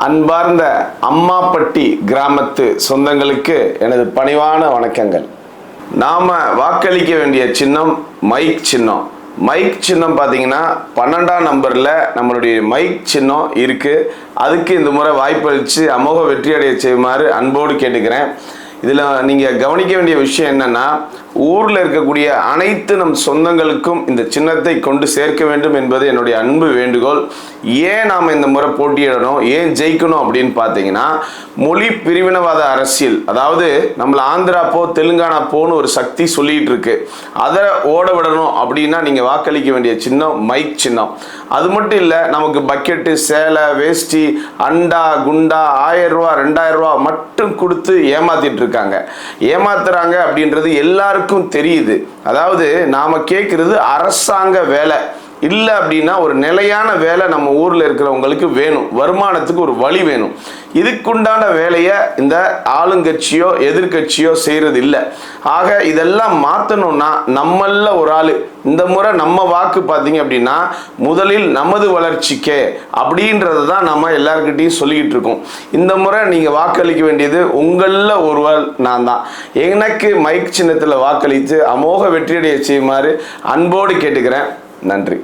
அன்பார்ந்த அம்மாப்பட்டி கிராமத்து சொந்தங்களுக்கு எனது பணிவான வணக்கங்கள். நாம வாக்களிக்க வேண்டிய சின்னம் மைக் சின்னம். மைக் சின்னம் பார்த்தீங்கன்னா 12ஆம் நம்பரில் நம்மளுடைய மைக் சின்னம் இருக்குது. அதுக்கு இந்த முறை வாய்ப்பளித்து அமோக வெற்றியடைய செய்யுமாறு அன்போடு கேட்டுக்கிறேன். இதில் நீங்கள் கவனிக்க வேண்டிய விஷயம் என்னென்னா, ஊரில் இருக்கக்கூடிய அனைத்து நம் சொந்தங்களுக்கும் இந்த சின்னத்தை கொண்டு சேர்க்க வேண்டும் என்பது என்னுடைய அன்பு வேண்டுகோள். ஏன் நாம் இந்த முறை போட்டியிடணும், ஏன் ஜெயிக்கணும் அப்படின்னு பார்த்தீங்கன்னா, மொழி பிரிவினவாத அரசியல், அதாவது நம்மளை ஆந்திரா போ தெலுங்கானா போன்னு ஒரு சக்தி சொல்லிகிட்டு இருக்கு. அதை ஓட விடணும் அப்படின்னா நீங்கள் வாக்களிக்க வேண்டிய சின்னம் மைக் சின்னம். அது மட்டும் இல்லை, நமக்கு பக்கெட்டு, சேலை, வேஷ்டி, அண்டா, குண்டா 1000 ரூபா 2000 ரூபா மட்டும் கொடுத்து ஏமாத்திட்டு இருக்காங்க. ஏமாத்துறாங்க அப்படின்றது எல்லாருக்கும் தெரியுது. அதாவது நாம கேட்கறது அரசாங்க வேலை இல்லை அப்படின்னா ஒரு நிலையான வேலை நம்ம ஊரில் இருக்கிறவங்களுக்கு வேணும். வருமானத்துக்கு ஒரு வழி வேணும். இதுக்குண்டான வேலையை இந்த ஆளுங்கட்சியோ எதிர்கட்சியோ செய்கிறது இல்லை. ஆக இதெல்லாம் மாற்றணும்னா நம்மள ஒரு ஆள் இந்த முறை நம்ம வாக்கு பார்த்தீங்க அப்படின்னா முதலில் நமது வளர்ச்சிக்கே அப்படின்றது தான் நம்ம எல்லாருக்கிட்டையும் சொல்லிக்கிட்டு இருக்கோம். இந்த முறை நீங்கள் வாக்களிக்க வேண்டியது உங்களில் ஒருவர் நான் தான். எனக்கு மைக் சின்னத்தில் வாக்களித்து அமோக வெற்றியடைய செய்யுமாறு அன்போடு கேட்டுக்கிறேன். நன்றி.